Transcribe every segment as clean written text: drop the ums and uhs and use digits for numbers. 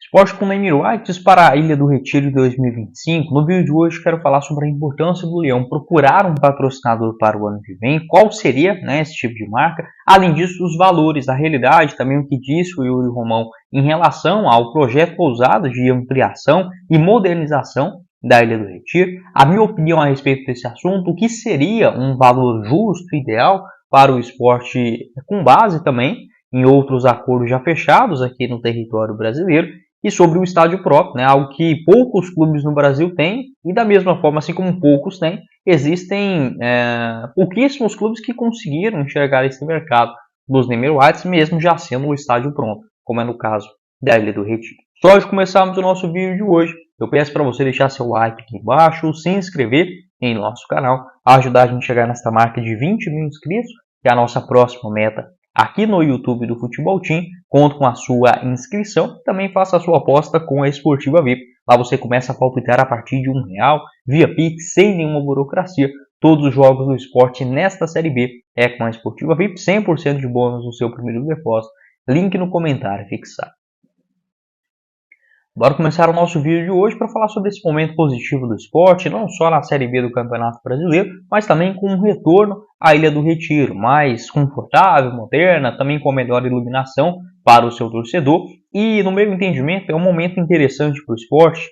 Sport com Namer Whites para a Ilha do Retiro de 2025. No vídeo de hoje quero falar sobre a importância do Leão procurar um patrocinador para o ano que vem, qual seria, né, esse tipo de marca, além disso os valores, a realidade, também o que disse o Yuri Romão em relação ao projeto Pousada de ampliação e modernização da Ilha do Retiro, a minha opinião a respeito desse assunto, o que seria um valor justo, ideal para o esporte com base também em outros acordos já fechados aqui no território brasileiro, e sobre o estádio próprio, né, algo que poucos clubes no Brasil têm, e da mesma forma, assim como poucos têm, existem pouquíssimos clubes que conseguiram enxergar esse mercado dos Namer Whites, mesmo já sendo o estádio pronto, como é no caso da Ilha do Retiro. Só de começarmos o nosso vídeo de hoje, eu peço para você deixar seu like aqui embaixo, se inscrever em nosso canal, ajudar a gente a chegar nessa marca de 20 mil inscritos, que é a nossa próxima meta aqui no YouTube do Futebol Team. Conto com a sua inscrição. Também faça a sua aposta com a Esportiva VIP. Lá você começa a palpitar a partir de R$1 via Pix, sem nenhuma burocracia. Todos os jogos do esporte nesta Série B é com a Esportiva VIP, 100% de bônus no seu primeiro depósito. Link no comentário fixado. Bora começar o nosso vídeo de hoje para falar sobre esse momento positivo do esporte, não só na Série B do Campeonato Brasileiro, mas também com um retorno à Ilha do Retiro, mais confortável, moderna, também com melhor iluminação para o seu torcedor. E, no meu entendimento, é um momento interessante para o esporte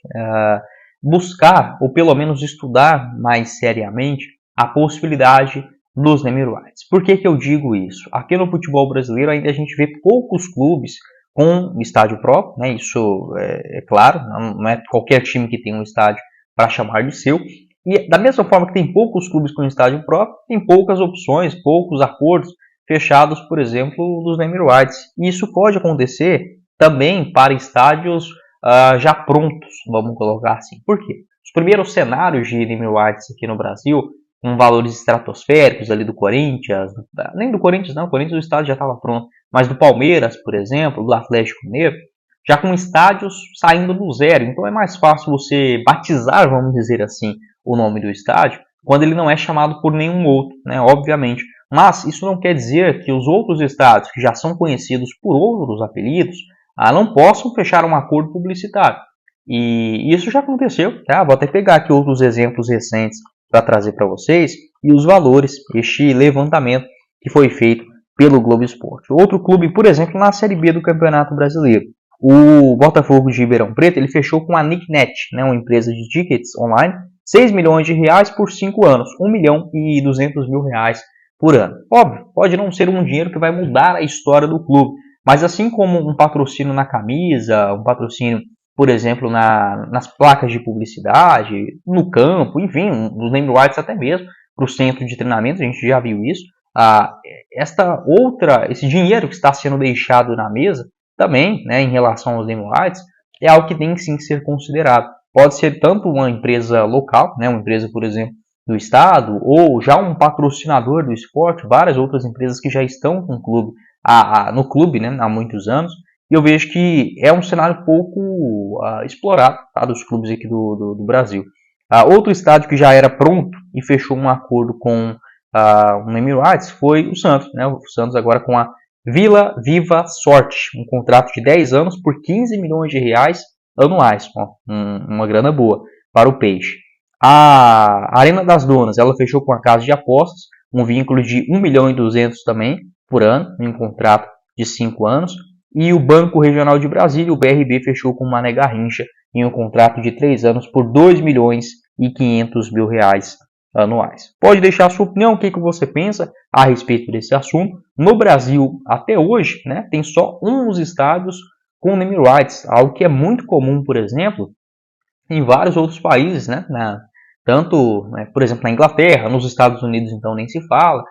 buscar, ou pelo menos estudar mais seriamente, a possibilidade dos Namer Whites. Por que eu digo isso? Aqui no futebol brasileiro ainda a gente vê poucos clubes com estádio próprio, né? Isso é claro, não é qualquer time que tem um estádio para chamar de seu. E da mesma forma que tem poucos clubes com estádio próprio, tem poucas opções, poucos acordos fechados, por exemplo, dos Namer Whites. E isso pode acontecer também para estádios já prontos, vamos colocar assim. Por quê? Os primeiros cenários de Namer Whites aqui no Brasil, com valores estratosféricos ali do Corinthians, nem do Corinthians não, o Corinthians o estádio já estava pronto, mas do Palmeiras, por exemplo, do Atlético Mineiro, já com estádios saindo do zero. Então é mais fácil você batizar, vamos dizer assim, o nome do estádio, quando ele não é chamado por nenhum outro, né, obviamente. Mas isso não quer dizer que os outros estádios, que já são conhecidos por outros apelidos, não possam fechar um acordo publicitário. E isso já aconteceu, tá? Vou até pegar aqui outros exemplos recentes para trazer para vocês, e os valores, este levantamento que foi feito pelo Globo Esporte. Outro clube, por exemplo, na Série B do Campeonato Brasileiro, o Botafogo de Ribeirão Preto, ele fechou com a Nicknet, né, uma empresa de tickets online, 6 milhões de reais por 5 anos, 1 milhão e 200 mil reais por ano. Óbvio, pode não ser um dinheiro que vai mudar a história do clube, mas assim como um patrocínio na camisa, um patrocínio, por exemplo, nas placas de publicidade, no campo, enfim, nos Namer Whites até mesmo, para o centro de treinamento, a gente já viu isso. Esse dinheiro que está sendo deixado na mesa, também, né, em relação aos Namer Whites, é algo que tem que sim ser considerado. Pode ser tanto uma empresa local, né, uma empresa, por exemplo, do estado, ou já um patrocinador do esporte, várias outras empresas que já estão com o clube, no clube, né, há muitos anos. E eu vejo que é um cenário pouco explorado, tá, dos clubes aqui do Brasil. Outro estádio que já era pronto e fechou um acordo com o Namer Whites foi o Santos, né? O Santos agora com a Vila Viva Sorte, um contrato de 10 anos por 15 milhões de reais anuais, uma grana boa para o Peixe. A Arena das Dunas, ela fechou com a Casa de Apostas, um vínculo de 1 milhão e 200 também por ano, em um contrato de 5 anos. E o Banco Regional de Brasília, o BRB, fechou com o Mané Garrincha em um contrato de 3 anos por 2 milhões e 500 mil reais anuais. Pode deixar a sua opinião, o que você pensa a respeito desse assunto. No Brasil, até hoje, né, tem só uns estádios com Namer Whites, algo que é muito comum, por exemplo, em vários outros países, né, tanto, por exemplo, na Inglaterra, nos Estados Unidos, então nem se fala.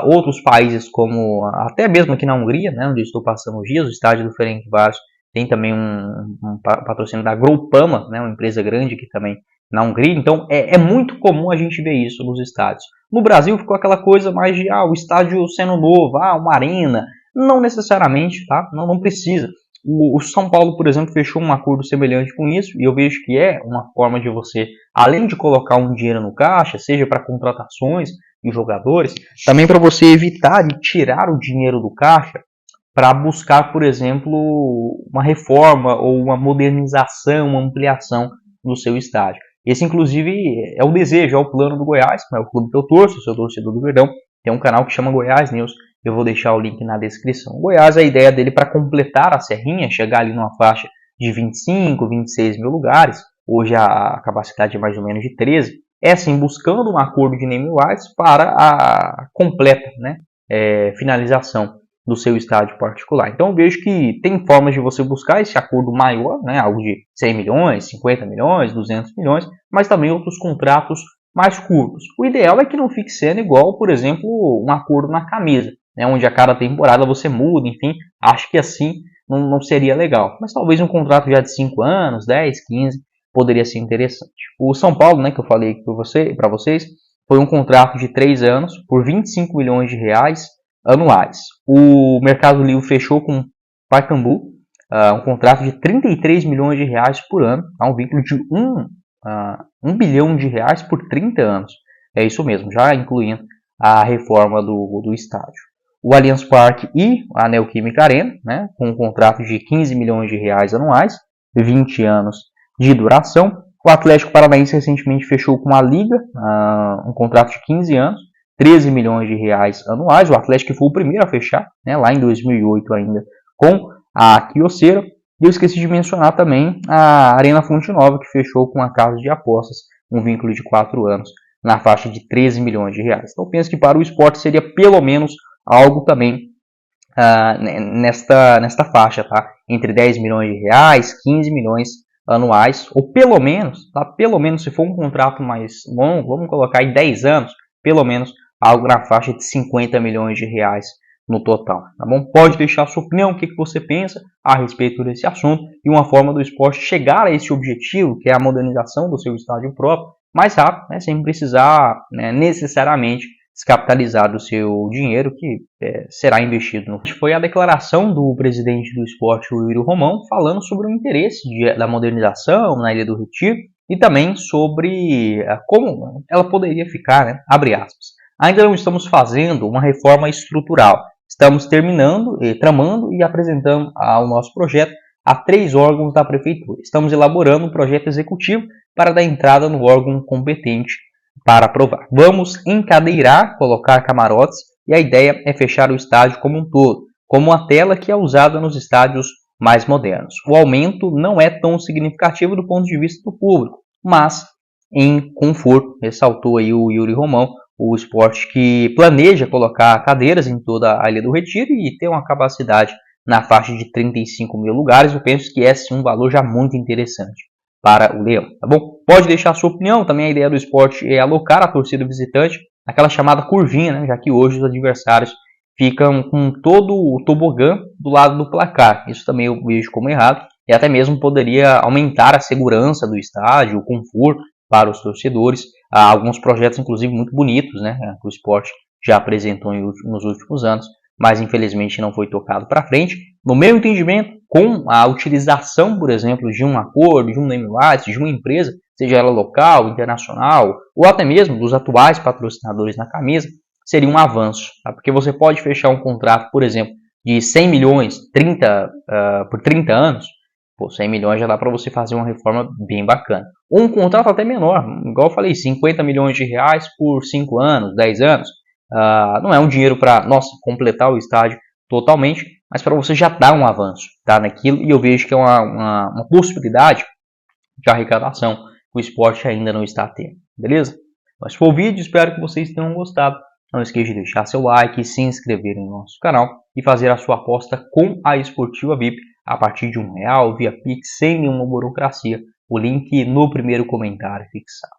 Outros países como até mesmo aqui na Hungria, né, onde estou passando os dias, o estádio do Ferencváros tem também um patrocínio da Groupama, né, uma empresa grande aqui também na Hungria. Então é muito comum a gente ver isso nos estádios. No Brasil ficou aquela coisa mais de o estádio sendo novo, uma arena. Não necessariamente, tá? Não precisa. O São Paulo, por exemplo, fechou um acordo semelhante com isso, e eu vejo que é uma forma de você, além de colocar um dinheiro no caixa, seja para contratações de jogadores, também para você evitar de tirar o dinheiro do caixa para buscar, por exemplo, uma reforma ou uma modernização, uma ampliação do seu estádio. Esse, inclusive, é o desejo, é o plano do Goiás, é o clube que eu torço, sou torcedor do Verdão. Tem um canal que chama Goiás News, eu vou deixar o link na descrição. O Goiás, a ideia dele para completar a serrinha, chegar ali numa faixa de 25, 26 mil lugares, hoje a capacidade é mais ou menos de 13, é assim, buscando um acordo de naming rights para a completa, né, finalização do seu estádio particular. Então eu vejo que tem formas de você buscar esse acordo maior, né, algo de 100 milhões, 50 milhões, 200 milhões, mas também outros contratos mais curtos. O ideal é que não fique sendo igual, por exemplo, um acordo na camisa, né, onde a cada temporada você muda, enfim, acho que assim não seria legal. Mas talvez um contrato já de 5 anos, 10, 15, poderia ser interessante. O São Paulo, né, que eu falei para vocês, foi um contrato de 3 anos por 25 milhões de reais anuais. O Mercado Livre fechou com o Pacaembu um contrato de 33 milhões de reais por ano, um vínculo de 1 bilhão de reais por 30 anos. É isso mesmo, já incluindo a reforma do estádio. O Allianz Parque e a Neoquímica Arena, né, com um contrato de 15 milhões de reais anuais, 20 anos de duração. O Atlético Paranaense recentemente fechou com a Liga um contrato de 15 anos, 13 milhões de reais anuais. O Atlético foi o primeiro a fechar, né, lá em 2008 ainda, com a Quioceira. E eu esqueci de mencionar também a Arena Fonte Nova, que fechou com a casa de apostas, um vínculo de 4 anos, na faixa de 13 milhões de reais. Então penso que para o esporte seria pelo menos algo também nesta faixa, tá? Entre 10 milhões de reais, 15 milhões anuais, ou pelo menos, tá? Pelo menos se for um contrato mais longo, vamos colocar aí 10 anos, pelo menos algo na faixa de 50 milhões de reais no total, tá bom? Pode deixar a sua opinião, o que você pensa a respeito desse assunto e uma forma do esporte chegar a esse objetivo, que é a modernização do seu estádio próprio, mais rápido, né, sem precisar, né, necessariamente descapitalizar do seu dinheiro que será investido. Foi a declaração do presidente do esporte, o Yuri Romão, falando sobre o interesse da modernização na Ilha do Retiro e também sobre como ela poderia ficar, né, abre aspas. Ainda não estamos fazendo uma reforma estrutural. Estamos tramando e apresentando o nosso projeto a 3 órgãos da prefeitura. Estamos elaborando um projeto executivo para dar entrada no órgão competente para aprovar. Vamos encadeirar, colocar camarotes e a ideia é fechar o estádio como um todo, como a tela que é usada nos estádios mais modernos. O aumento não é tão significativo do ponto de vista do público, mas em conforto, ressaltou aí o Yuri Romão, o esporte que planeja colocar cadeiras em toda a Ilha do Retiro e ter uma capacidade na faixa de 35 mil lugares. Eu penso que esse é um valor já muito interessante para o Leão, tá bom? Pode deixar a sua opinião, também a ideia do esporte é alocar a torcida visitante naquela chamada curvinha, né, já que hoje os adversários ficam com todo o tobogã do lado do placar. Isso também eu vejo como errado e até mesmo poderia aumentar a segurança do estádio, o conforto para os torcedores. Há alguns projetos, inclusive, muito bonitos, né, que o esporte já apresentou nos últimos anos, mas infelizmente não foi tocado para frente. No meu entendimento, com a utilização, por exemplo, de um acordo, de um name rights, de uma empresa, seja ela local, internacional, ou até mesmo dos atuais patrocinadores na camisa, seria um avanço, tá? Porque você pode fechar um contrato, por exemplo, de 100 milhões por 30 anos, 100 milhões já dá para você fazer uma reforma bem bacana. Ou um contrato até menor, igual eu falei, 50 milhões de reais por 5 anos, 10 anos. Não é um dinheiro para, completar o estádio totalmente, mas para você já dar um avanço, tá, naquilo, e eu vejo que é uma possibilidade de arrecadação que o esporte ainda não está tendo, beleza? Mas foi o vídeo, espero que vocês tenham gostado. Não esqueça de deixar seu like, se inscrever no nosso canal e fazer a sua aposta com a Esportiva VIP a partir de R$1 via Pix, sem nenhuma burocracia. O link no primeiro comentário fixado.